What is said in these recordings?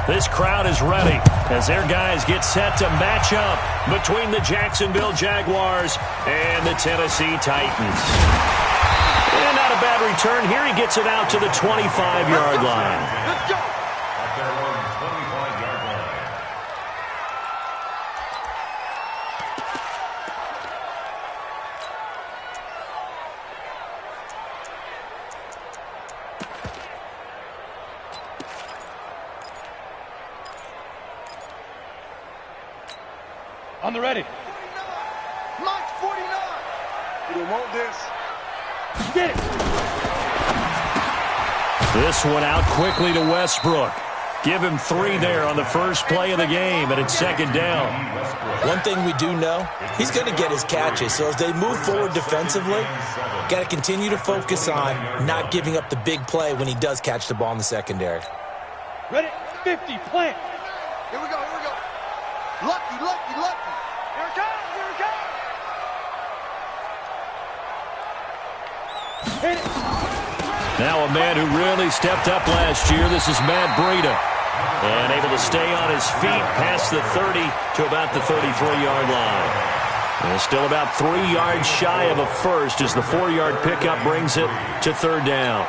This crowd is ready as their guys get set to match up between the Jacksonville Jaguars and the Tennessee Titans. And not a bad return here. He gets it out to the 25-yard line. Let's go. On the ready. 49. Mike's 49. You don't want this. Get it. This one out quickly to Westbrook. Give him 3 there on the first play of the game, and it's second down. One thing we do know, he's going to get his catches. So as they move forward defensively, got to continue to focus on not giving up the big play when he does catch the ball in the secondary. Ready, 50, plant. Here we go, here we go. Lucky, lucky, lucky. Here it comes, here it comes. Hit it. Now a man who really stepped up last year. This is Matt Breida. And able to stay on his feet past the 30 to about the 33-yard line. And still about 3 yards shy of a first as the 4-yard pickup brings it to third down.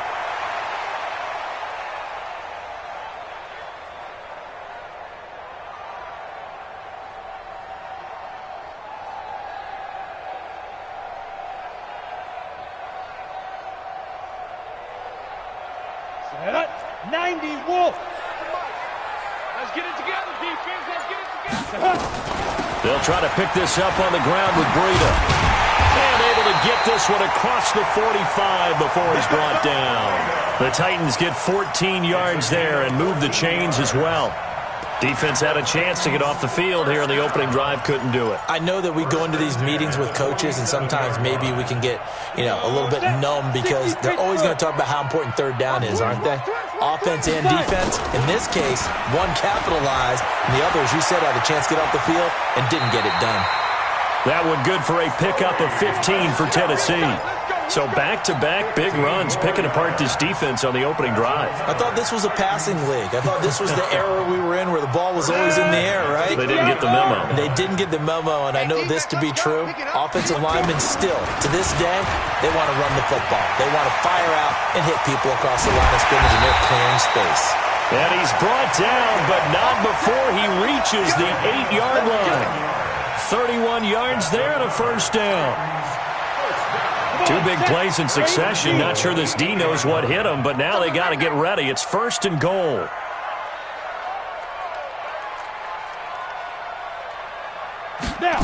Set up. 90, Wolf. Let's get it together, defense. Let's get it together. They'll try to pick this up on the ground with Breida. And able to get this one across the 45 before he's brought down. The Titans get 14 yards there and move the chains as well. Defense had a chance to get off the field here in the opening drive, couldn't do it. I know that we go into these meetings with coaches, and sometimes maybe we can get, a little bit numb because they're always going to talk about how important third down is, aren't they? Offense and defense. In this case, one capitalized, and the other, as you said, had a chance to get off the field and didn't get it done. That one good for a pickup of 15 for Tennessee. So back-to-back big runs picking apart this defense on the opening drive. I thought this was a passing league. I thought this was the era we were in where the ball was always in the air, right? They didn't get the memo. They didn't get the memo, and I know this to be true. Offensive linemen still, to this day, they want to run the football. They want to fire out and hit people across the line of scrimmage, and they're clearing space. And he's brought down, but not before he reaches the 8-yard line. 31 yards there and a first down. 2 big plays in succession. Not sure this D knows what hit him, but now they got to get ready. It's first and goal. Now.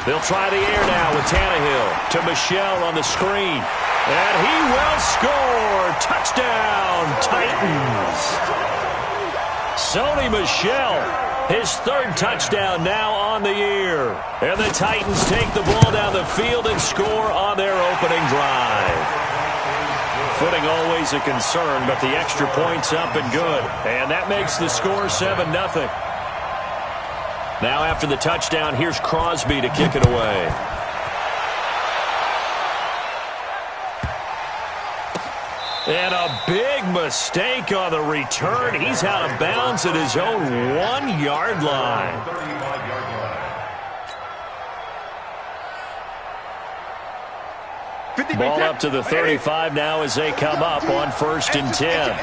They'll try the air now with Tannehill to Michel on the screen. And he will score. Touchdown, Titans. Sony Michel. His 3rd touchdown now on the year. And the Titans take the ball down the field and score on their opening drive. Footing always a concern, but the extra point's up and good. And that makes the score 7-0. Now after the touchdown, here's Crosby to kick it away. And a big mistake on the return. He's out of bounds at his own 1-yard line. Ball up to the 35 now as they come up on 1st and 10.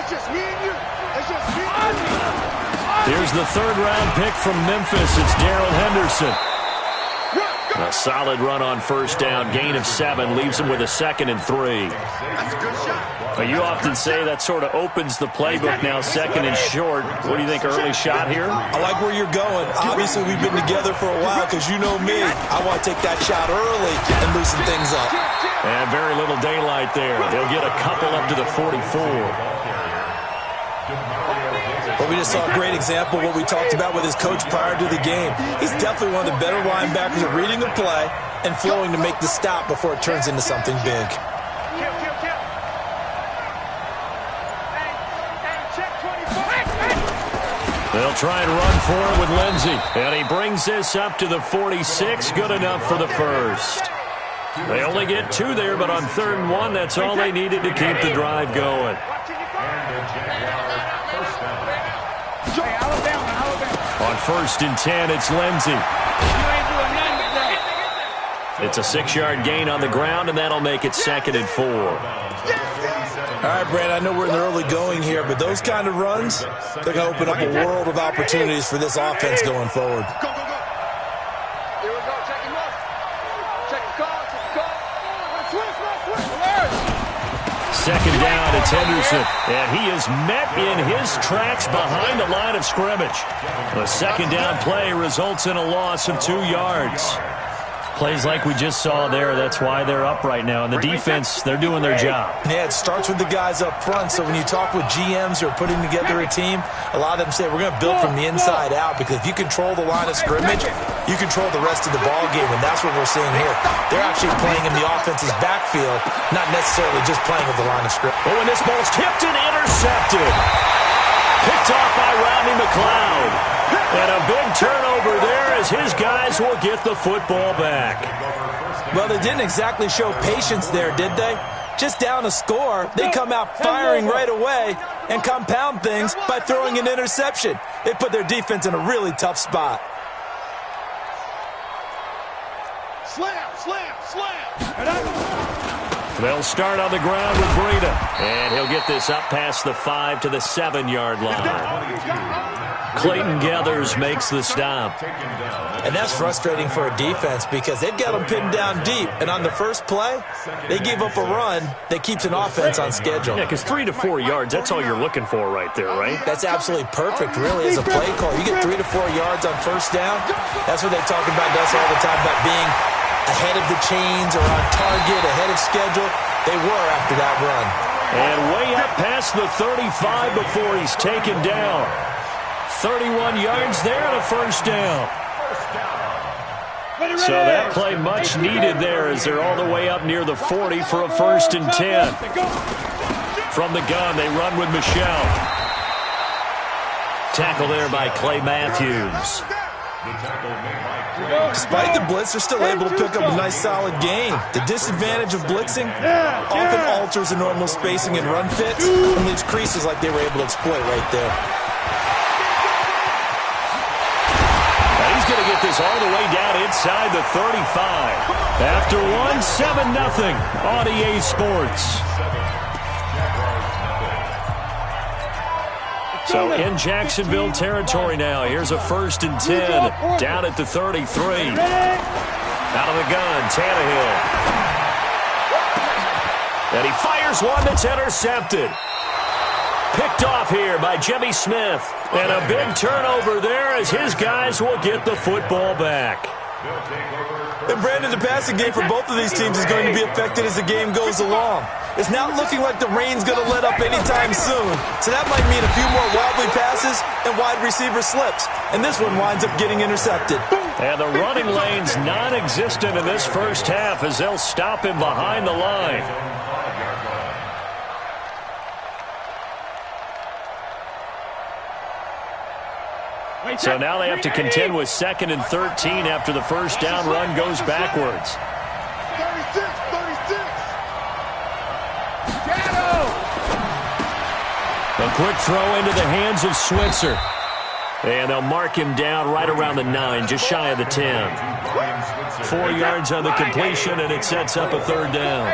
Here's the 3rd-round pick from Memphis. It's Darrell Henderson. A solid run on 1st down. Gain of 7 leaves him with a 2nd and 3. That's a good shot. But you often say that sort of opens the playbook now, 2nd and short. What do you think, early shot here? I like where you're going. Obviously, we've been together for a while because you know me. I want to take that shot early and loosen things up. And very little daylight there. They'll get a couple up to the 44. But we just saw a great example of what we talked about with his coach prior to the game. He's definitely one of the better linebackers at reading the play and flowing to make the stop before it turns into something big. They'll try and run for it with Lindsey. And he brings this up to the 46. Good enough for the first. They only get 2 there, but on 3rd and 1, that's all they needed to keep the drive going. Hey, Alabama. On 1st and 10, it's Lindsey. It's a 6-yard gain on the ground, and that'll make it 2nd and 4. All right, Brand, I know we're in the early going here, but those kind of runs, they're going to open up a world of opportunities for this offense going forward. Go, go, go. Here we go. Check him up. Check the call. Check the call. Switch. 2nd down, it's Henderson, and he is met in his tracks behind the line of scrimmage. The 2nd down play results in a loss of 2 yards. Plays like we just saw there, that's why they're up right now. And the defense, they're doing their job. Yeah, it starts with the guys up front. So when you talk with GMs who are putting together a team, a lot of them say we're going to build from the inside out, because if you control the line of scrimmage, you control the rest of the ball game, and that's what we're seeing here. They're actually playing in the offense's backfield, not necessarily just playing at the line of scrimmage. Oh, and this ball's tipped and intercepted. Picked off by Rodney McLeod. And a big turnover there as his guys will get the football back. Well, they didn't exactly show patience there, did they? Just down a score, they come out firing right away and compound things by throwing an interception. They put their defense in a really tough spot. Slam. They'll start on the ground with Breida. And he'll get this up past the 5 to the 7-yard line. Clayton Gathers makes the stop. And that's frustrating for a defense because they've got them pinned down deep. And on the first play, they gave up a run that keeps an offense on schedule. Yeah, because 3 to 4 yards, that's all you're looking for right there, right? That's absolutely perfect, really, as a play call. You get 3 to 4 yards on 1st down. That's what they talk about us all the time, about being ahead of the chains or on target, ahead of schedule. They were after that run. And way up past the 35 before he's taken down. 31 yards there and a 1st down. So that play much needed there as they're all the way up near the 40 for a 1st and 10. From the gun, they run with Michelle. Tackle there by Clay Matthews. Despite the blitz, they're still able to pick up a nice solid gain. The disadvantage of blitzing often alters the normal spacing and run fits and leaves creases like they were able to exploit right there. Now he's going to get this all the way down inside the 35. After 7-0 on EA Sports. So in Jacksonville territory now. Here's a 1st and 10. Down at the 33. Out of the gun, Tannehill. And he fires one that's intercepted. Picked off here by Jimmy Smith. And a big turnover there as his guys will get the football back. And Brandon, the passing game for both of these teams is going to be affected as the game goes along. It's not looking like the rain's going to let up anytime soon. So that might mean a few more wobbly passes and wide receiver slips. And this one winds up getting intercepted. And the running lane's non-existent in this 1st half as they'll stop him behind the line. So now they have to contend with 2nd and 13 after the 1st down run goes backwards. 36. A quick throw into the hands of Switzer. And they'll mark him down right around the 9, just shy of the 10. 4 yards on the completion, and it sets up a 3rd down.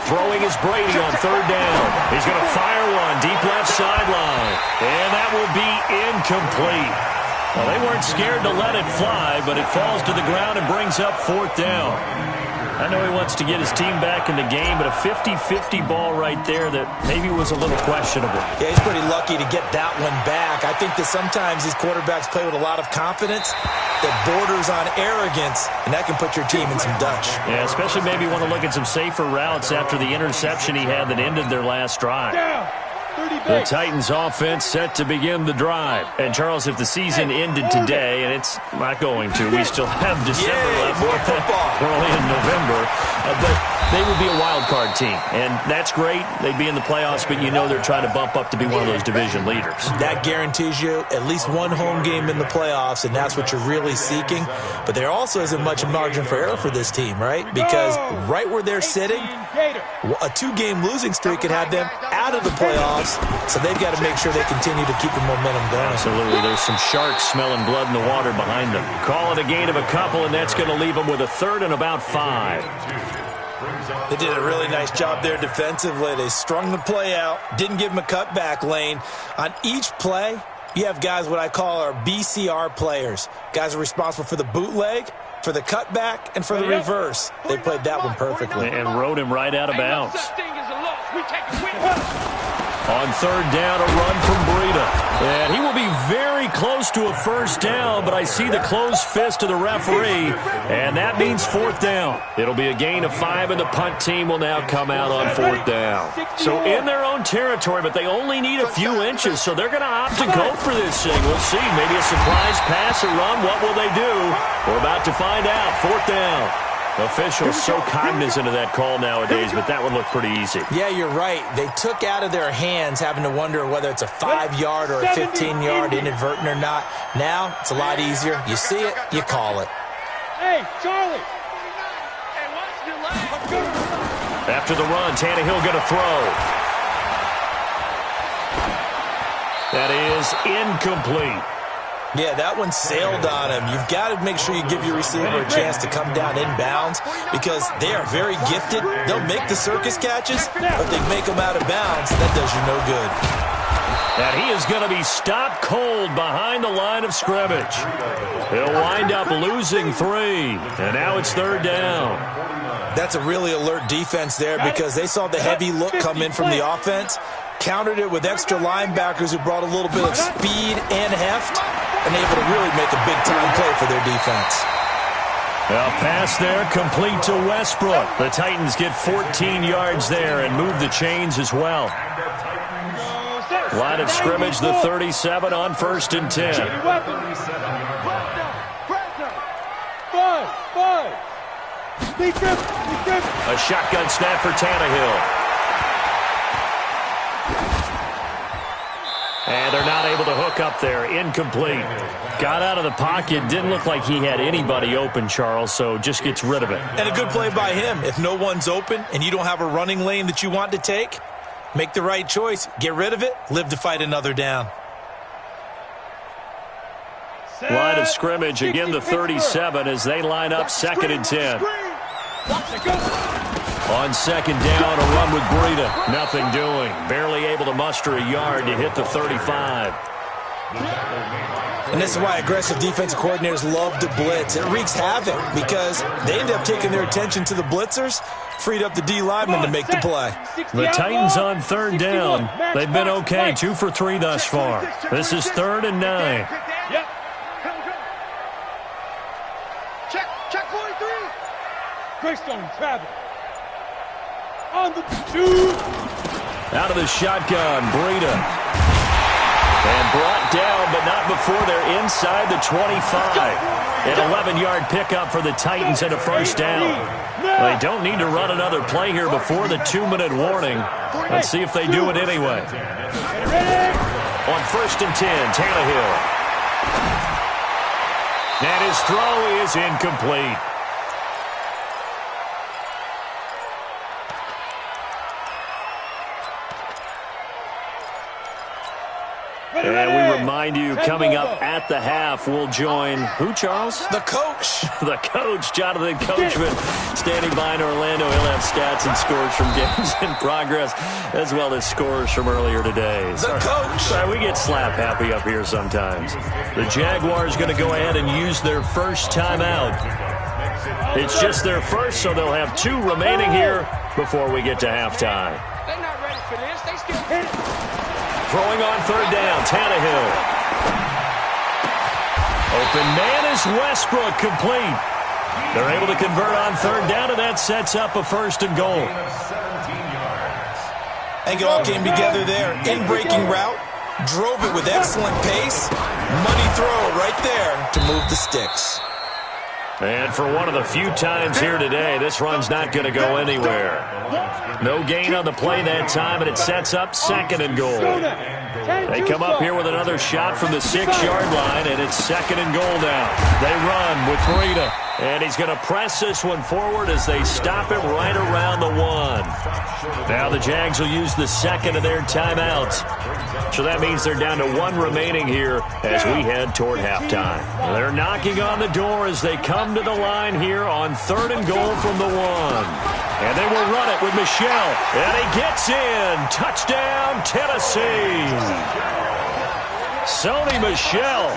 Throwing is Brady on 3rd down. He's going to fire one deep left sideline. And that will be incomplete. Well, they weren't scared to let it fly, but it falls to the ground and brings up 4th down. I know he wants to get his team back in the game, but a 50-50 ball right there that maybe was a little questionable. Yeah, he's pretty lucky to get that one back. I think that sometimes these quarterbacks play with a lot of confidence that borders on arrogance, and that can put your team in some Dutch. Yeah, especially maybe want to look at some safer routes after the interception he had that ended their last drive. The Titans offense set to begin the drive. And Charles, if the season ended today, and it's not going to, we still have December left. More football. We're only in November. But they would be a wild card team, and that's great. They'd be in the playoffs, but you know they're trying to bump up to be one of those division leaders. That guarantees you at least one home game in the playoffs, and that's what you're really seeking. But there also isn't much margin for error for this team, right? Because right where they're sitting, a 2-game losing streak could have them out of the playoffs, so they've got to make sure they continue to keep the momentum going. Absolutely. There's some sharks smelling blood in the water behind them. Call it a gain of a couple, and that's going to leave them with a 3rd and about 5. They did a really nice job there defensively. They strung the play out, didn't give them a cutback lane. On each play, you have guys what I call our BCR players. Guys are responsible for the bootleg, for the cutback, and for the reverse. They played that one perfectly. And rode him right out of bounds. On 3rd down, a run from Breida. And he will be very close to a 1st down, but I see the closed fist of the referee, and that means 4th down. It'll be a gain of 5, and the punt team will now come out on 4th down. So in their own territory, but they only need a few inches, so they're going to opt to go for this thing. We'll see. Maybe a surprise pass or run. What will they do? We're about to find out. 4th down. Officials so cognizant of that call nowadays, but that one looked pretty easy. Yeah, you're right. They took out of their hands having to wonder whether it's a 5-yard or a 15-yard inadvertent or not. Now, it's a lot easier. You see it, you call it. Hey, Charlie. After the run, Tannehill going to throw. That is incomplete. Yeah, that one sailed on him. You've got to make sure you give your receiver a chance to come down inbounds because they are very gifted. They'll make the circus catches, but they make them out of bounds. That does you no good. And he is going to be stopped cold behind the line of scrimmage. He'll wind up losing 3, and now it's 3rd down. That's a really alert defense there because they saw the heavy look come in from the offense, countered it with extra linebackers who brought a little bit of speed and heft, and able to really make a big-time play for their defense. A pass there complete to Westbrook. The Titans get 14 yards there and move the chains as well. Line of scrimmage, the 37 on 1st and 10. 5. A shotgun snap for Tannehill. And they're not able to hook up there. Incomplete. Got out of the pocket. Didn't look like he had anybody open, Charles, so just gets rid of it. And a good play by him. If no one's open and you don't have a running lane that you want to take, make the right choice. Get rid of it. Live to fight another down. Line of scrimmage, again the 37 as they line up 2nd and 10. On 2nd down, a run with Breida. Nothing doing. Barely able to muster a yard to hit the 35. And this is why aggressive defensive coordinators love to blitz. It wreaks havoc because they end up taking their attention to the blitzers, freed up the D lineman to make the play. The Titans on 3rd down. They've been okay, 2 for 3 thus far. This is 3rd and 9. Check 43. Greystone travel. On the 2. Out of the shotgun, Breida. And brought down, but not before they're inside the 25. An 11-yard pickup for the Titans and a 1st down. They don't need to run another play here before the 2-minute warning. Let's see if they do it anyway. On 1st and 10, Tannehill. And his throw is incomplete. And we remind you, coming up at the half, we'll join who, Charles? The coach. The coach, Jonathan Coachman, standing by in Orlando. He'll have stats and scores from games in progress, as well as scores from earlier today. The coach. Sorry, we get slap happy up here sometimes. The Jaguars going to go ahead and use their first timeout. It's just their first, so they'll have 2 remaining here before we get to halftime. They're not ready for this. They still hit it. Throwing on 3rd down, Tannehill. Open man is Westbrook, complete. They're able to convert on 3rd down, and that sets up a 1st and goal. I think it all came together there. In-breaking route, drove it with excellent pace. Money throw right there to move the sticks. And for one of the few times here today, this run's not going to go anywhere. No gain on the play that time, and it sets up 2nd and goal. They come up here with another shot from the 6-yard line, and it's 2nd and goal now. They run with Breida, and he's going to press this one forward as they stop it right around the 1. Now the Jags will use the 2nd of their timeouts. So that means they're down to 1 remaining here as we head toward halftime. They're knocking on the door as they come to the line here on 3rd and goal from the 1. And they will run it with Michel. And he gets in. Touchdown, Tennessee. Sony Michel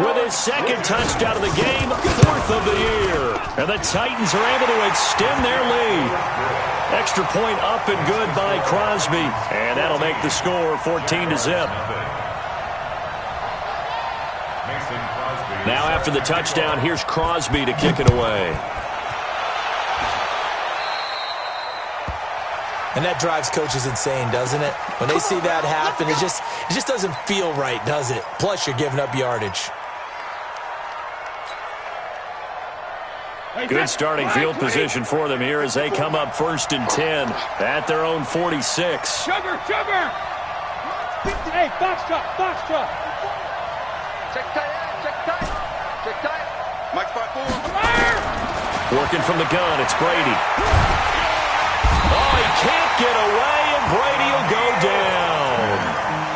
with his 2nd touchdown of the game, 4th of the year. And the Titans are able to extend their lead. Extra point up and good by Crosby. And that'll make the score 14-0. Now after the touchdown, here's Crosby to kick it away. And that drives coaches insane, doesn't it? When they see that happen, it just doesn't feel right, does it? Plus, you're giving up yardage. Good starting field position for them here as they come up 1st and 10 at their own 46. Sugar! Hey, box truck! Check tight. Mike 5-4. Working from the gun, it's Brady. Oh, he can't get away, and Brady will go down.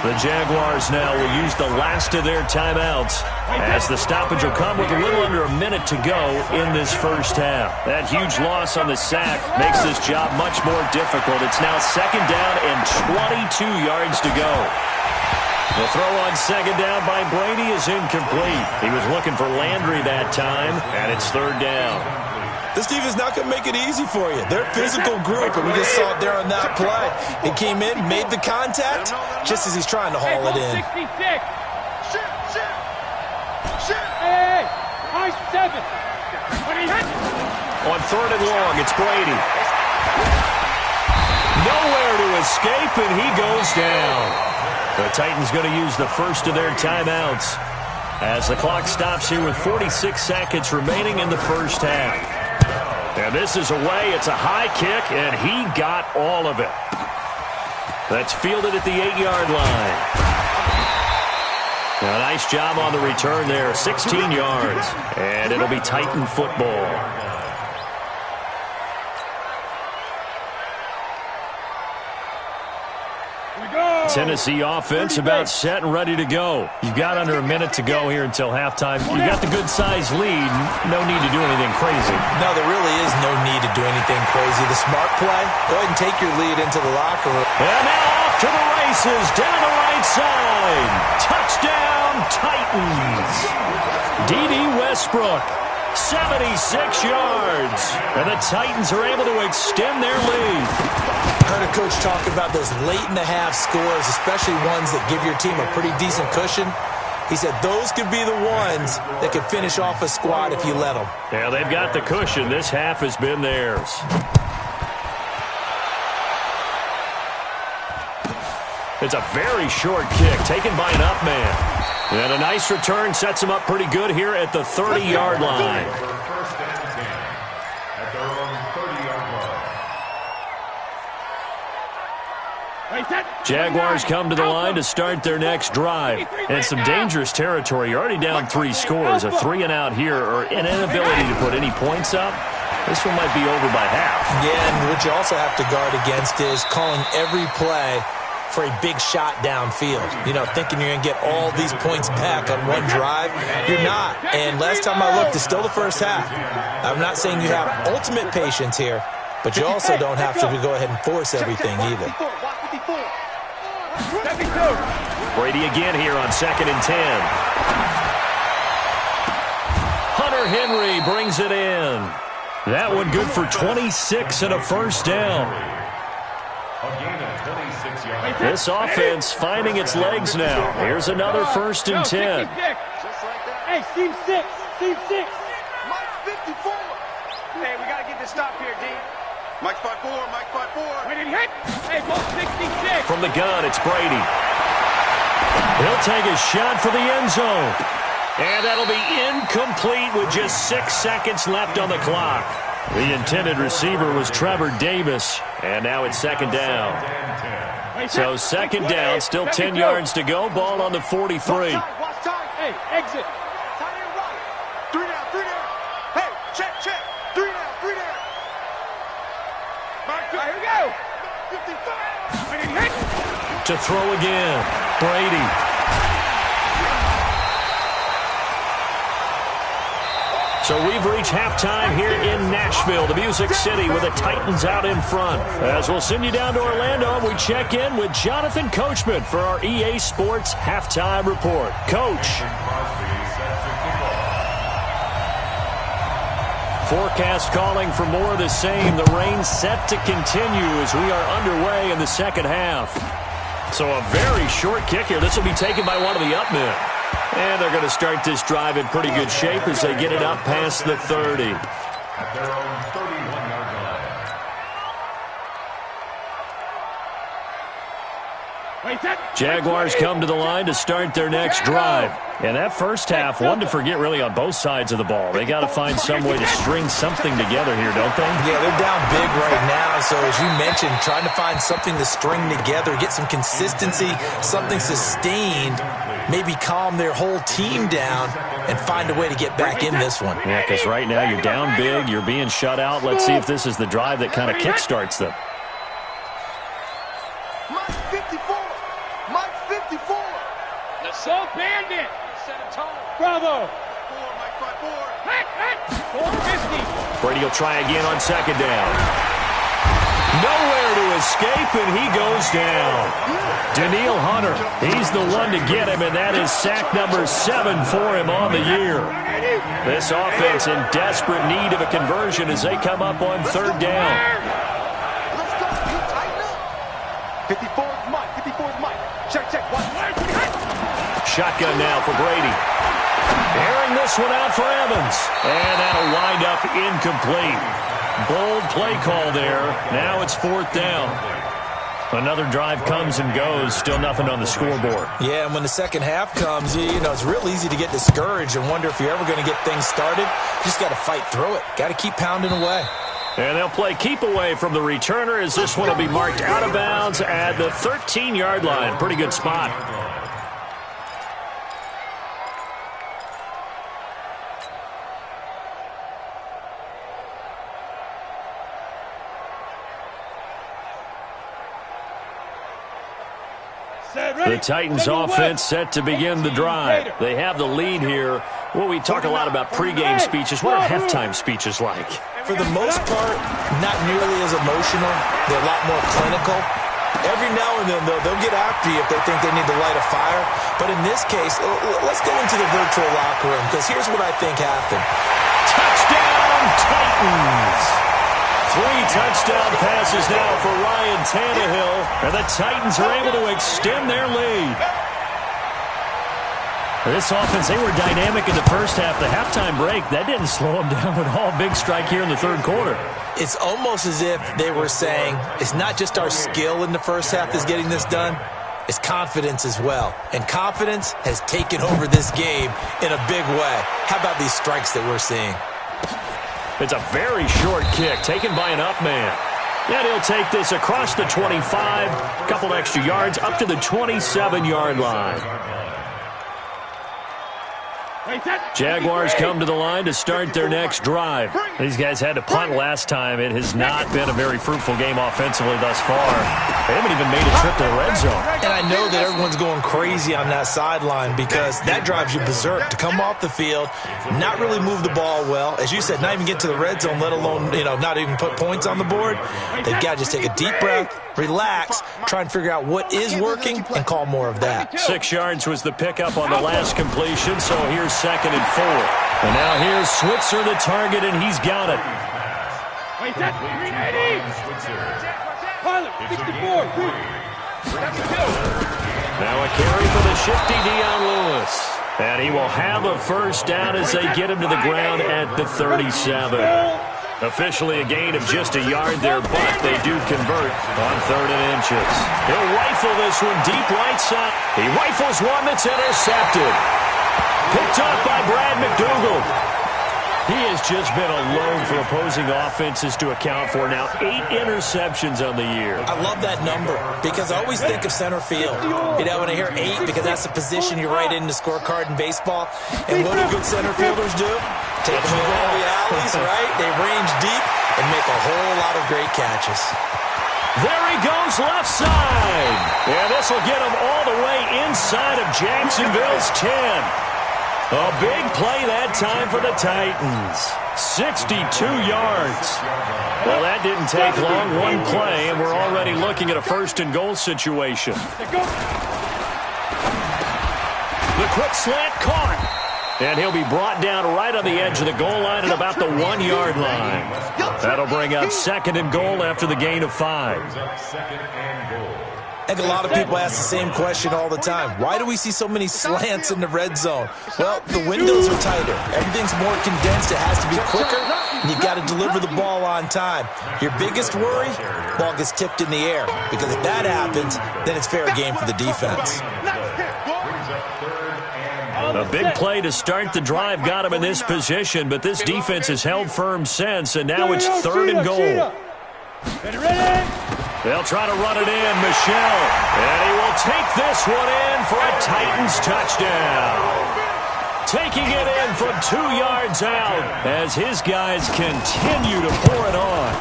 The Jaguars now will use the last of their timeouts as the stoppage will come with a little under a minute to go in this first half. That huge loss on the sack makes this job much more difficult. It's now 2nd down and 22 yards to go. The throw on 2nd down by Brady is incomplete. He was looking for Landry that time, and it's 3rd down. This defense is not going to make it easy for you. They're a physical group, and we just saw it there on that play. He came in, made the contact, just as he's trying to haul it in. 66. Hey, high 7. On 3rd and long, it's Brady. Nowhere to escape, and he goes down. The Titans going to use the first of their timeouts as the clock stops here with 46 seconds remaining in the first half. And this is away. It's a high kick, and he got all of it. That's fielded at the 8-yard line. Now, nice job on the return there. 16 yards. And it'll be Titan football. Tennessee offense about set and ready to go. You've got under a minute to go here until halftime. You've got the good-sized lead. No need to do anything crazy. No, there really is no need to do anything crazy. The smart play, go ahead and take your lead into the locker room. And now off to the races, down the right side. Touchdown, Titans. D.D. Westbrook, 76 yards. And the Titans are able to extend their lead. I heard a coach talk about those late-in-the-half scores, especially ones that give your team a pretty decent cushion. He said those could be the ones that could finish off a squad if you let them. Yeah, they've got the cushion. This half has been theirs. It's a very short kick taken by an up man. And a nice return sets him up pretty good here at the 30-yard line. Jaguars come to the line to start their next drive. And some dangerous territory. You're already down 3 scores. A 3-and-out here or an inability to put any points up. This one might be over by half. Yeah, and what you also have to guard against is calling every play for a big shot downfield. You know, thinking you're going to get all these points back on one drive. You're not. And last time I looked, it's still the first half. I'm not saying you have ultimate patience here, but you also don't have to go ahead and force everything either. Brady again here on 2nd and 10. Hunter Henry brings it in. That one good for 26 and a first down. This offense finding its legs now. Here's another 1st and 10. Hey, seam 6. Mike 54. Hey, we got to get this stop here, D. Mike 5-4. Wait, did he hit? Hey, ball 66. From the gun, it's Brady. He'll take a shot for the end zone. And that'll be incomplete with just 6 seconds left on the clock. The intended receiver was Trevor Davis, and now it's second down. So second down, still 10 yards to go. Ball on the 43. Hey, exit. Tight end right. 3 down, 3 down. Hey, check. 3 down, 3 down. All right, here we go. 55. To throw again, Brady. So we've reached halftime here in Nashville, the Music City, with the Titans out in front. As we'll send you down to Orlando, we check in with Jonathan Coachman for our EA Sports Halftime Report. Coach. Forecast calling for more of the same. The rain set to continue as we are underway in the second half. So a very short kick here. This will be taken by one of the up men. And they're going to start this drive in pretty good shape as they get it up past the 30. At their own 31-yard line. Jaguars come to the line to start their next drive. And that first half, one to forget really on both sides of the ball. They got to find some way to string something together here, don't they? Yeah, they're down big right now. So as you mentioned, trying to find something to string together, get some consistency, something sustained, maybe calm their whole team down and find a way to get back in this one. Yeah, because right now you're down big, you're being shut out. Let's see if this is the drive that kind of kickstarts them. Mike 54. Mike 54. The Soul Bandit. Set a tone. Bravo. 4, Mike 5-4. Hey. 450. Brady will try again on second down. Nowhere to escape, and he goes down. Daniil Hunter, he's the one to get him, and that is sack number 7 for him on the year. This offense in desperate need of a conversion as they come up on third down. Let's go. You tighten up. 54 is Mike. 54 is Mike. Check. Shotgun now for Brady. Airing this one out for Evans. And that'll wind up incomplete. Bold play call there. Now it's fourth down. Another drive comes and goes. Still nothing on the scoreboard. Yeah, and when the second half comes, you know, it's real easy to get discouraged and wonder if you're ever going to get things started. You just got to fight through it. Got to keep pounding away. And they'll play keep away from the returner as this one will be marked out of bounds at the 13-yard line. Pretty good spot. The Titans offense set to begin the drive. They have the lead here. Well, we talk a lot about pregame speeches. What are halftime speeches like? For the most part, not nearly as emotional. They're a lot more clinical. Every now and then, though, they'll get after you if they think they need to light a fire. But in this case, let's go into the virtual locker room, because here's what I think happened. Touchdown, Titans! 3 touchdown passes now for Ryan Tannehill, and the Titans are able to extend their lead. This offense, they were dynamic in the first half. The halftime break, that didn't slow them down at all. Big strike here in the third quarter. It's almost as if they were saying, it's not just our skill in the first half that's getting this done, it's confidence as well. And confidence has taken over this game in a big way. How about these strikes that we're seeing? It's a very short kick taken by an up man. And he'll take this across the 25, a couple extra yards, up to the 27-yard line. Jaguars come to the line to start their next drive. These guys had to punt last time. It has not been a very fruitful game offensively thus far. They haven't even made a trip to the red zone. And I know that everyone's going crazy on that sideline because that drives you berserk to come off the field, not really move the ball well. As you said, not even get to the red zone, let alone, not even put points on the board. They've got to just take a deep breath, relax, try and figure out what is working, and call more of that. 6 yards was the pickup on the last completion, so here's second and 4. And now here's Switzer, the target, and he's got it. Now a carry for the shifty Dion Lewis. And he will have a first down as they get him to the ground at the 37. Officially a gain of just a yard there, but they do convert on 3rd and inches. He'll rifle this one deep right side. He rifles one that's intercepted. Picked off by Brad McDougal. He has just been a load for opposing offenses to account for. Now 8 interceptions on the year. I love that number because I always think of center field. You know, when I hear 8, because that's the position you write in the scorecard in baseball. And what do good center fielders do? Take them to all the alleys, right? They range deep and make a whole lot of great catches. There he goes left side. Yeah, this will get him all the way inside of Jacksonville's 10. A big play that time for the Titans. 62 yards. Well, that didn't take long. One play, and we're already looking at a first-and-goal situation. The quick slant caught. And he'll be brought down right on the edge of the goal line at about the 1-yard line. That'll bring up second and goal after the gain of 5. I think a lot of people ask the same question all the time. Why do we see so many slants in the red zone? Well, the windows are tighter. Everything's more condensed. It has to be quicker, and you've got to deliver the ball on time. Your biggest worry, ball gets tipped in the air, because if that happens, then it's fair game for the defense. A big play to start the drive got him in this position, but this defense has held firm since, and now it's third and goal. They'll try to run it in, Michel, and he will take this one in for a Titans touchdown. Taking it in from 2 yards out as his guys continue to pour it on.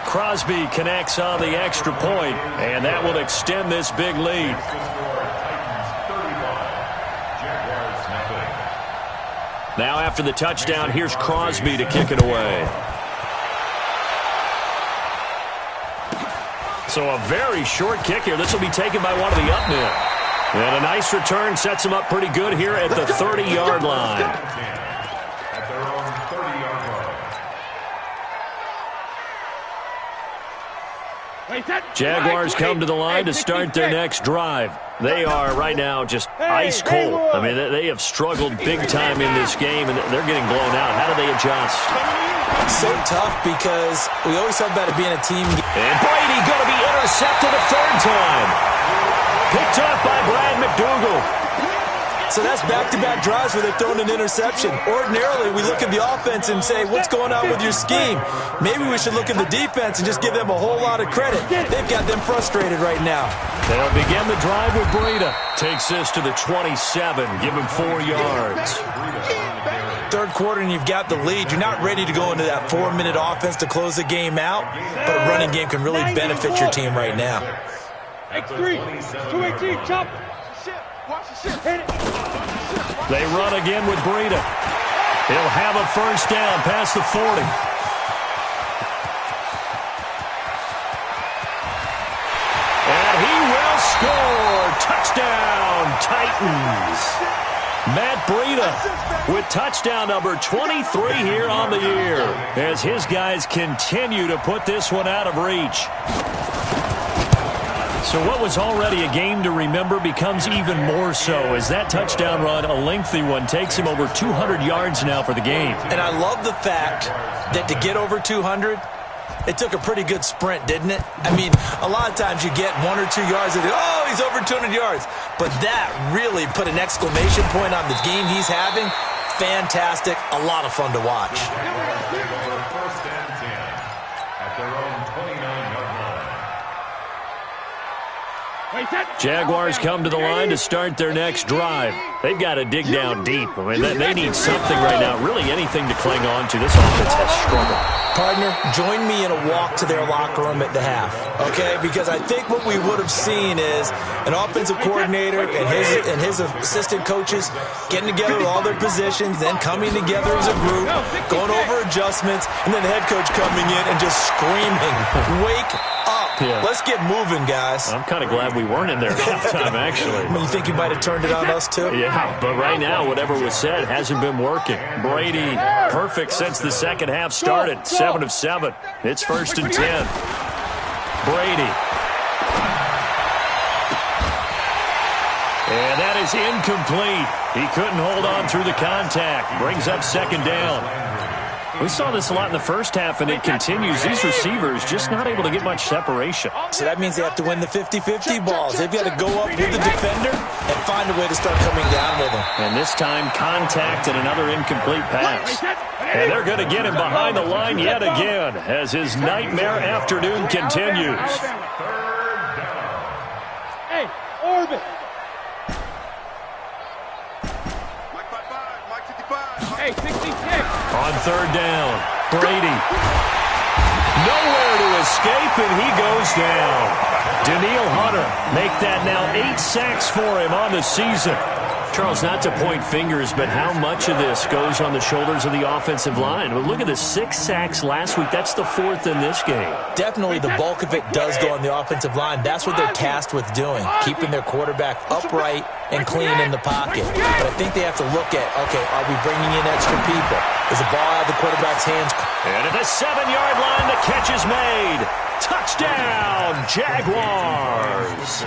Crosby connects on the extra point, and that will extend this big lead. Now after the touchdown, here's Crosby to kick it away. So a very short kick here. This will be taken by one of the up men. And a nice return sets him up pretty good here at the 30-yard line. At their own 30-yard line. Jaguars come to the line to start their next drive. They are right now just ice cold. I mean, they have struggled big time in this game, and they're getting blown out. How do they adjust? So tough because we always talk about it being a team. And Brady going to be intercepted a third time. Picked up by Brad McDougal. So that's back-to-back drives where they're throwing an interception. Ordinarily, we look at the offense and say, what's going on with your scheme? Maybe we should look at the defense and just give them a whole lot of credit. They've got them frustrated right now. They'll begin the drive with Breida. Takes this to the 27. Give him 4 yards. Third quarter and you've got the lead. You're not ready to go into that 4-minute offense to close the game out, but a running game can really benefit your team right now. X3, 218, chop. They run again with Breida. He'll have a first down past the 40. And he will score. Touchdown, Titans. Matt Breida with touchdown number 23 here on the year as his guys continue to put this one out of reach. So what was already a game to remember becomes even more so as that touchdown run, a lengthy one, takes him over 200 yards now for the game. And I love the fact that to get over 200, it took a pretty good sprint, didn't it? I mean, a lot of times you get 1 or 2 yards and oh, he's over 200 yards. But that really put an exclamation point on the game he's having. Fantastic. A lot of fun to watch. First and 10 at their own 29-yard line. Jaguars come to the line to start their next drive. They've got to dig down deep. I mean, they need something right now, really anything to cling on to. This offense has struggled. Partner, join me in a walk to their locker room at the half, okay? Because I think what we would have seen is an offensive coordinator and his assistant coaches getting together with all their positions, then coming together as a group, going over adjustments, and then the head coach coming in and just screaming, wake up. Yeah. Let's get moving, guys. I'm kind of glad we weren't in there at halftime, actually. I mean, you think you might have turned it on us, too? Yeah, but right now, whatever was said hasn't been working. Brady, perfect since the second half started. 7 of 7. It's first and 10. Brady. And that is incomplete. He couldn't hold on through the contact. Brings up second down. We saw this a lot in the first half, and it continues. These receivers just not able to get much separation. So that means they have to win the 50-50 balls. They've got to go up with the defender and find a way to start coming down with him. And this time, contact and another incomplete pass. And they're going to get him behind the line yet again as his nightmare afternoon continues. Hey, Orbit. Hey, 66. On third down, Brady. Nowhere to escape, and he goes down. Daniil Hunter make that now 8 sacks for him on the season. Charles, not to point fingers, but how much of this goes on the shoulders of the offensive line? Well, look at the 6 sacks last week. That's the 4th in this game. Definitely the bulk of it does go on the offensive line. That's what they're tasked with doing, keeping their quarterback upright and clean in the pocket. But I think they have to look at, okay, are we bringing in extra people? Is the ball out of the quarterback's hands? And at the 7-yard line, the catch is made. Touchdown, Jaguars.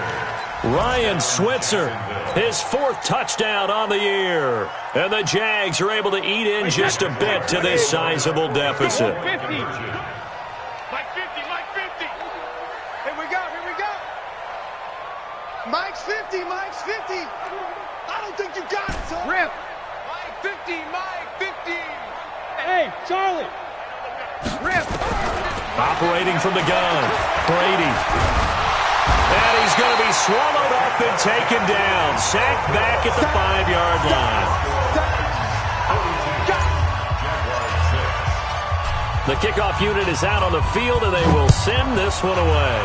Ryan Switzer, his 4th touchdown on the year. And the Jags are able to eat in just a bit to this sizable deficit. 50. Mike 50, Mike 50. Here we go, here we go. Mike's 50, Mike's 50. I don't think you got it, son. Rip. Mike 50, Mike 50. Hey, Charlie. Rip. Operating from the gun, Brady. And he's going to be swallowed up and taken down. Sacked back at the 5-yard line. The kickoff unit is out on the field, and they will send this one away.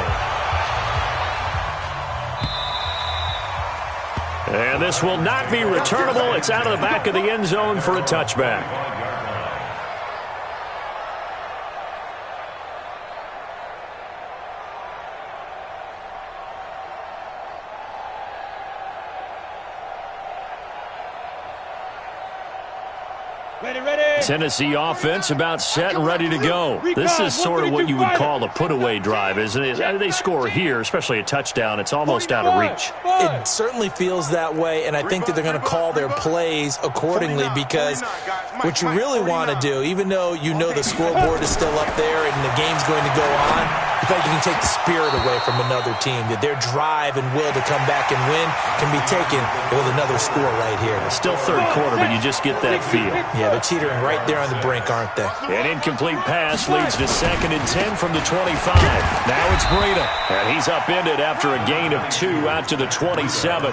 And this will not be returnable. It's out of the back of the end zone for a touchback. Tennessee offense about set and ready to go. This is sort of what you would call a put-away drive, isn't it? They score here, especially a touchdown. It's almost out of reach. It certainly feels that way, and I think that they're going to call their plays accordingly because what you really want to do, even though you know the scoreboard is still up there and the game's going to go on, you feel like you can take the spirit away from another team, that their drive and will to come back and win can be taken with another score right here. It's still third quarter, but you just get that feel. Yeah, they're teetering right there on the brink, aren't they? An incomplete pass leads to 2nd and 10 from the 25. Now it's Breida, and he's upended after a gain of 2 out to the 27.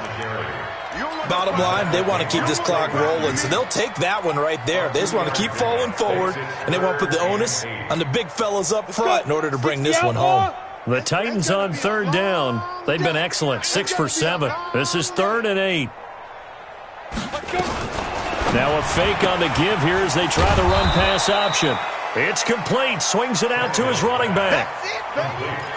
Bottom line, they want to keep this clock rolling, so they'll take that one right there. They just want to keep falling forward, and they want to put the onus on the big fellas up front in order to bring this one home. The Titans on third down. They've been excellent, 6 for 7. This is 3rd and 8. Now a fake on the give here as they try the run-pass option. It's complete. Swings it out to his running back.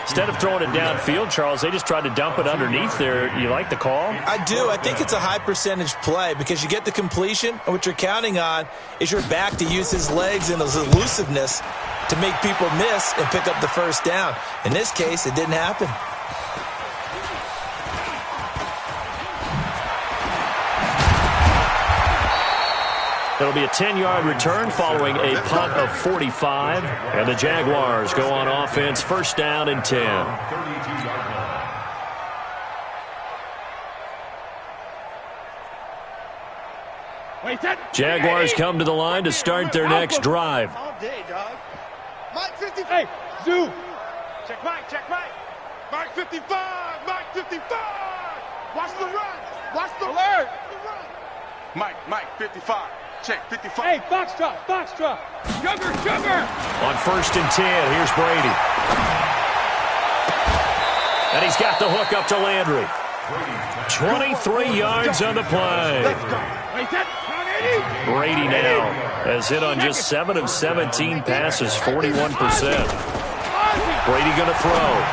Instead of throwing it downfield, Charles, they just tried to dump it underneath there. You like the call? I do. I think it's a high-percentage play because you get the completion, and what you're counting on is your back to use his legs and his elusiveness to make people miss and pick up the first down. In this case, it didn't happen. It'll be a 10-yard return following a punt of 45. And the Jaguars go on offense, 1st down and 10. Jaguars come to the line to start their next drive. All day, dog. Mike 55. Hey, Zoo. Check Mike, check Mike. Mike 55, Mike 55. Watch the run. Watch the Alert. run. Mike 55. Check 55. Hey, Foxtrot, Foxtrot. Sugar. On 1st and 10, here's Brady. And he's got the hook up to Landry. 23 yards on the play. Brady now has hit on just 7 of 17 passes, 41%. Brady going to throw.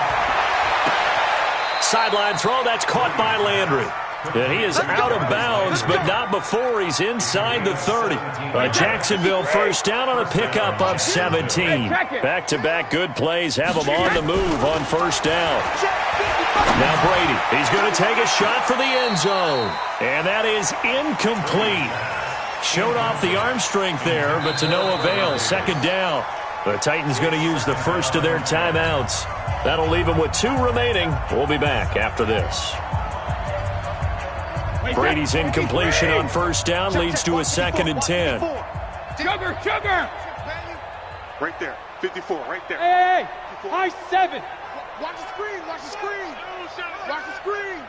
Sideline throw, that's caught by Landry. And he is out of bounds, but not before he's inside the 30. A Jacksonville first down on a pickup of 17. Back-to-back good plays have him on the move on 1st down. Now Brady, he's going to take a shot for the end zone. And that is incomplete. Showed off the arm strength there, but to no avail. Second down. The Titans going to use the first of their timeouts. That'll leave them with 2 remaining. We'll be back after this. Brady's incompletion on first down leads to a 2nd and 10. Sugar! Right there. 54, right there. Hey! High 7! Watch the screen! Watch the screen! Watch the screen!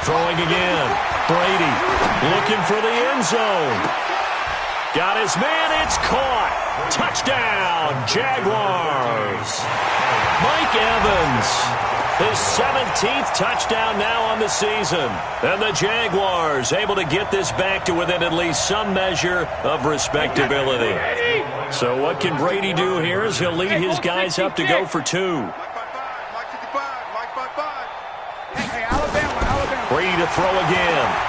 Throwing again. Brady looking for the end zone. Got his man. It's caught. Touchdown, Jaguars. Mike Evans. His 17th touchdown now on the season. And the Jaguars able to get this back to within at least some measure of respectability. So what can Brady do here as he'll lead his guys up to go for 2. Brady to throw again.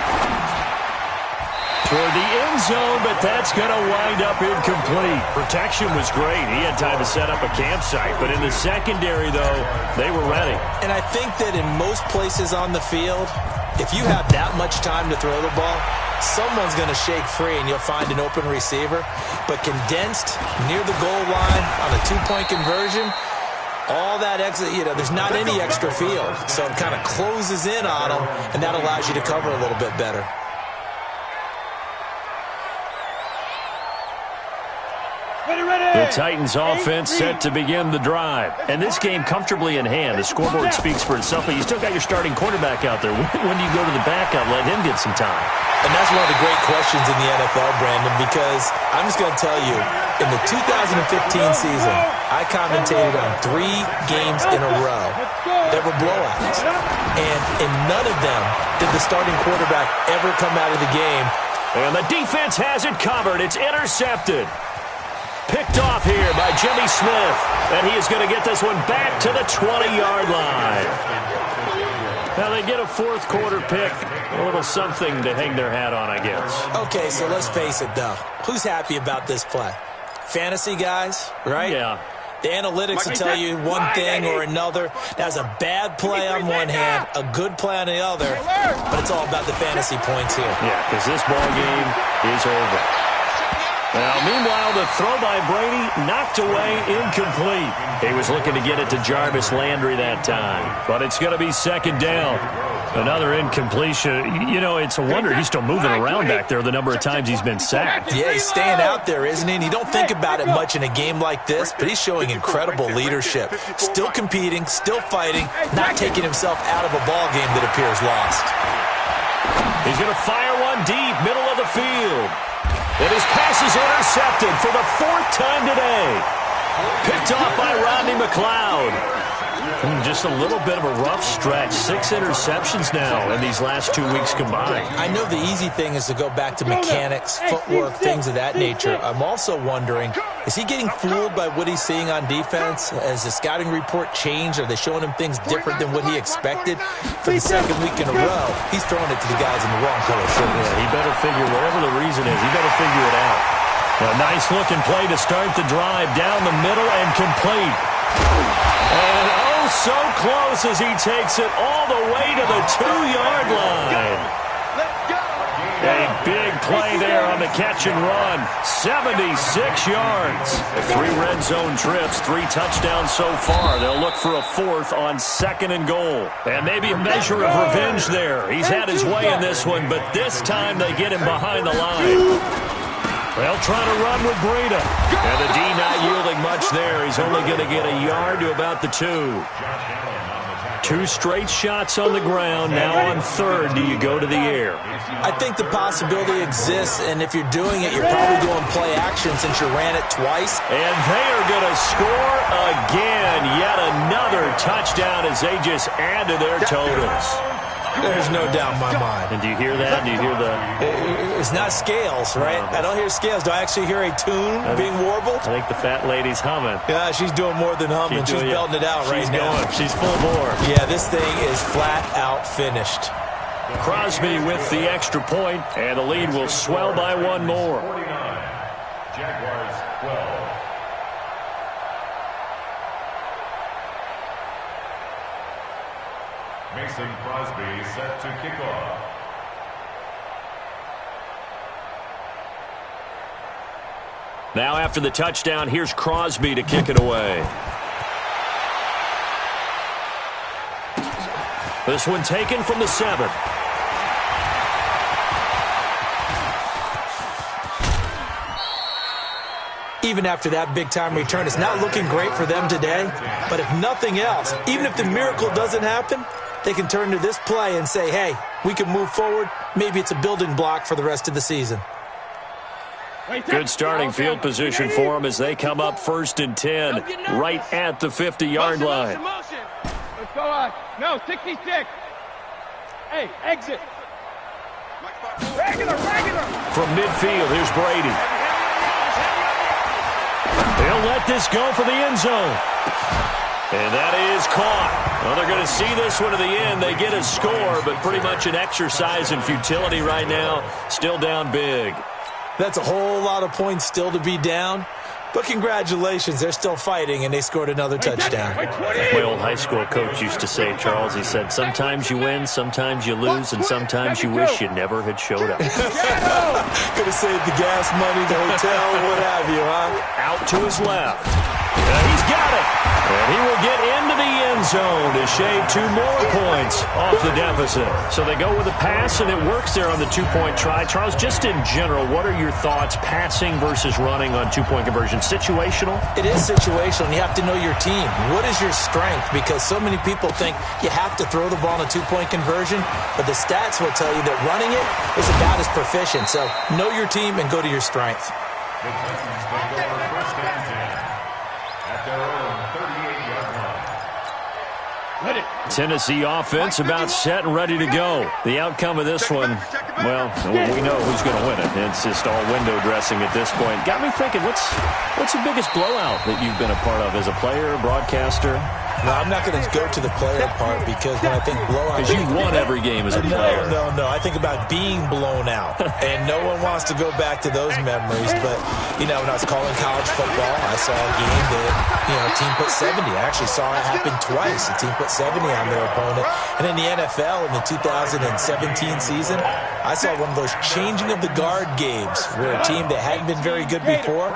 Toward the end zone, but that's going to wind up incomplete. Protection was great. He had time to set up a campsite, but in the secondary, though, they were ready. And I think that in most places on the field, if you have that much time to throw the ball, someone's going to shake free and you'll find an open receiver. But condensed near the goal line on a 2-point conversion, all that exit, there's not any extra field. So it kind of closes in on them, and that allows you to cover a little bit better. The Titans offense set to begin the drive. And this game comfortably in hand. The scoreboard speaks for itself, but you still got your starting quarterback out there. When do you go to the backup, let him get some time? And that's one of the great questions in the NFL, Brandon, because I'm just going to tell you, in the 2015 season, I commentated on 3 games in a row that were blowouts. And in none of them did the starting quarterback ever come out of the game. And the defense has it covered. It's intercepted. Picked off here by Jimmy Smith. And he is going to get this one back to the 20-yard line. Now they get a 4th quarter pick. A little something to hang their hat on, I guess. Okay, so let's face it, though. Who's happy about this play? Fantasy guys, right? Yeah. The analytics will tell you one thing or another. That's a bad play on one hand, a good play on the other, but it's all about the fantasy points here. Yeah, because this ball game is over. Now, meanwhile, the throw by Brady knocked away, incomplete. He was looking to get it to Jarvis Landry that time, but it's going to be 2nd down. Another incompletion. It's a wonder he's still moving around back there the number of times he's been sacked. Yeah, he's staying out there, isn't he? And you don't think about it much in a game like this, but he's showing incredible leadership. Still competing, still fighting, not taking himself out of a ball game that appears lost. He's going to fire one deep, middle of the field. And his pass is intercepted for the 4th time today. Picked off by Rodney McLeod. Just a little bit of a rough stretch. 6 interceptions now in these last 2 weeks combined. I know the easy thing is to go back to mechanics, footwork, things of that nature. I'm also wondering, is he getting fooled by what he's seeing on defense? Has the scouting report changed? Are they showing him things different than what he expected? For the 2nd week in a row, he's throwing it to the guys in the wrong color shirts. Yeah, he better figure, whatever the reason is, he better figure it out. A nice looking play to start the drive down the middle and complete. And so close as he takes it all the way to the 2-yard line. A big play there on the catch and run. 76 yards. 3 red zone trips, 3 touchdowns so far. They'll look for a 4th on 2nd and goal. And maybe a measure of revenge there. He's had his way in this one, but this time they get him behind the line. They'll try to run with Breida. And the D not yielding much there. He's only going to get a yard to about the 2. 2 straight shots on the ground. Now on 3rd, do you go to the air? I think the possibility exists, and if you're doing it, you're probably doing play action since you ran it twice. And they are going to score again. Yet another touchdown as they just add to their totals. There's no doubt in my mind. And do you hear that? Do you hear the... It's not scales, right? I don't hear scales. Do I actually hear a tune being warbled? I think the fat lady's humming. Yeah, she's doing more than humming. She's belting it out right now. She's full bore. Yeah, this thing is flat out finished. Crosby with the extra point, and the lead will swell by 1 more. 49, Jaguars 12. Mason Crosby set to kick off. Now after the touchdown, here's Crosby to kick it away. This one taken from the 7. Even after that big-time return, it's not looking great for them today. But if nothing else, even if the miracle doesn't happen, they can turn to this play and say, hey, we can move forward. Maybe it's a building block for the rest of the season. Good starting field position for them as they come up 1st and 10, right at the 50-yard line. Let's go. No, 66. Hey, exit. Regular. From midfield, here's Brady. They'll let this go for the end zone. And that is caught. Well, they're going to see this one to the end. They get a score, but pretty much an exercise in futility right now. Still down big. That's a whole lot of points still to be down. But congratulations, they're still fighting, and they scored another touchdown. My old high school coach used to say, Charles, he said, sometimes you win, sometimes you lose, and sometimes you wish you never had showed up. Could have saved the gas money, the hotel, what have you, huh? Out to his left. He's got it. And he will get into the end zone to shave 2 more points off the deficit. So they go with a pass, and it works there on the 2-point try. Charles, just in general, what are your thoughts, passing versus running on 2-point conversion? Situational? It is situational. You have to know your team. What is your strength? Because so many people think you have to throw the ball in a 2-point conversion, but the stats will tell you that running it is about as proficient. So know your team and go to your strength. The Titans take over 1st and 10 at their own 38-yard line. Tennessee offense about set and ready to go. The outcome of this one, well, we know who's going to win it. It's just all window dressing at this point. Got me thinking, what's the biggest blowout that you've been a part of as a player, broadcaster? No, I'm not going to go to the player part because when I think blowout... Because you won every game as a player. No. I think about being blown out. And no one wants to go back to those memories. But, when I was calling college football, I saw a game that, a team put 70. I actually saw it happen twice. A team put 70 on their opponent. And in the NFL, in the 2017 season, I saw one of those changing of the guard games where a team that hadn't been very good before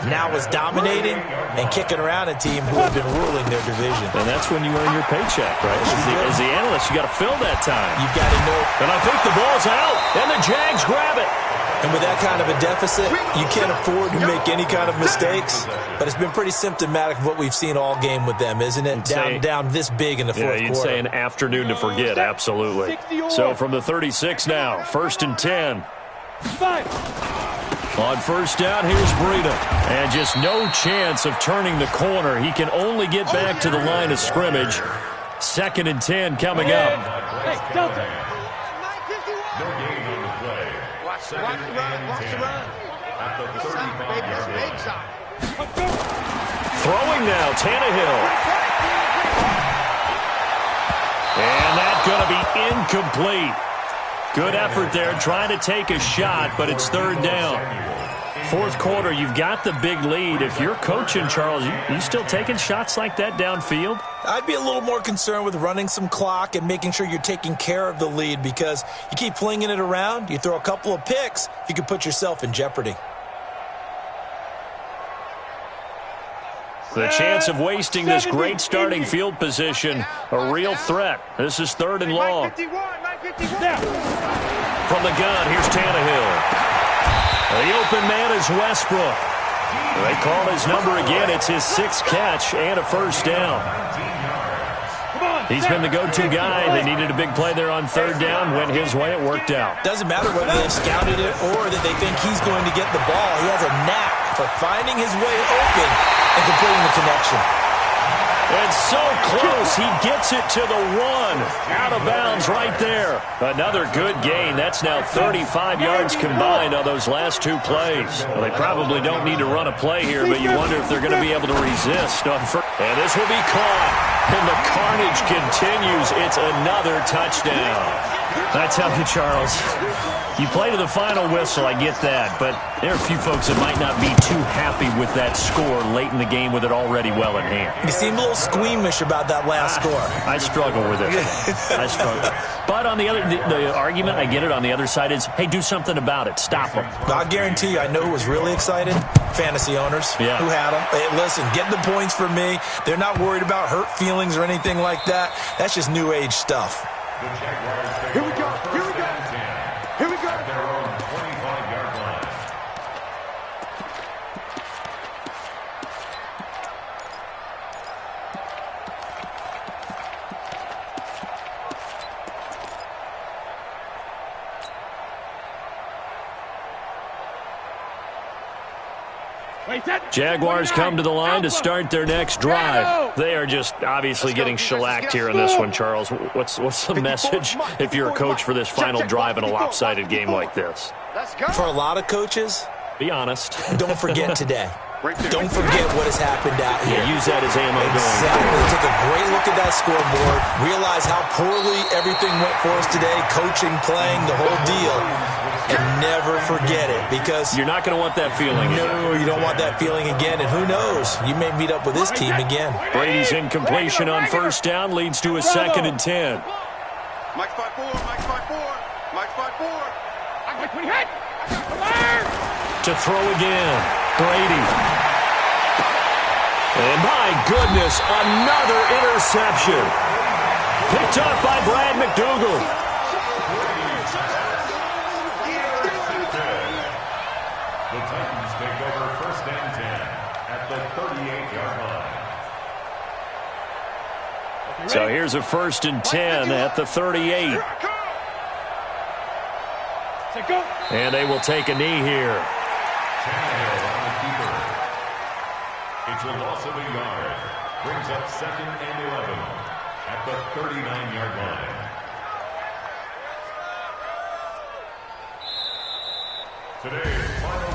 now was dominating and kicking around a team who had been ruling their division. And that's when you earn your paycheck, right? As the analyst, you got to fill that time. You've got to know. And I think the ball's out, and the Jags grab it. And with that kind of a deficit, you can't afford to make any kind of mistakes. But it's been pretty symptomatic of what we've seen all game with them, isn't it? Down this big in the fourth quarter. You'd say an afternoon to forget, absolutely. So from the 36 now, 1st and 10. On 1st down, here's Breida. And just no chance of turning the corner. He can only get back to the line of scrimmage. 2nd and 10 coming up. Hey, Delta. No gain on the play. Watch the run. At the 35-yard line. Throwing now, Tannehill. And that's going to be incomplete. Good effort there, trying to take a shot, but it's 3rd down. 4th quarter, you've got the big lead. If you're coaching, Charles, you still taking shots like that downfield? I'd be a little more concerned with running some clock and making sure you're taking care of the lead because you keep flinging it around, you throw a couple of picks, you can put yourself in jeopardy. The chance of wasting this great starting field position, a real threat. This is 3rd and long. From the gun, here's Tannehill. The open man is Westbrook. They call his number again. It's his 6th catch and a 1st down. He's been the go-to guy. They needed a big play there on 3rd down. Went his way. It worked out. Doesn't matter whether they've scouted it or that they think he's going to get the ball. He has a knack for finding his way open and completing the connection. It's so close. He gets it to the 1. Out of bounds right there. Another good gain. That's now 35 yards combined on those last 2 plays. Well, they probably don't need to run a play here, but you wonder if they're going to be able to resist on first. And this will be caught. And the carnage continues. It's another touchdown. I tell you, Charles, you play to the final whistle, I get that. But there are a few folks that might not be too happy with that score late in the game with it already well in hand. You seem a little squeamish about that last score. I struggle with it. I struggle. But on the argument, I get it, on the other side is, hey, do something about it. Stop them. I guarantee you, I know who was really excited. Fantasy owners who had them. Hey, listen, get the points for me. They're not worried about hurt feelings or anything like that. That's just new age stuff. Here we go. Here we go. Here we go. At their own 25-yard line. Jaguars come to the line to start their next drive. They are just obviously getting shellacked here in this one, Charles. What's the message if you're a coach for this final drive in a lopsided game like this? For a lot of coaches, be honest. Don't forget today. Don't forget what has happened out here. Yeah, use that as ammo exactly. going. Take a great look at that scoreboard. Realize how poorly everything went for us today. Coaching, playing, the whole deal. And never forget it, because you're not going to want that feeling again. No, you don't want that feeling again. And who knows? You may meet up with this team again. Brady's incompletion on first down leads to a 2nd and 10. Mike 5-4. Mike 5-4. Mike 5-4. To throw again, Brady. And my goodness, another interception. Picked up by Brad McDougal. The Titans take over 1st and 10 at the 38-yard line. So here's a 1st and 10 at the 38. And they will take a knee here. Tannehill on the keeper. It's a loss of a yard. Brings up 2nd and 11 at the 39-yard line. Today's final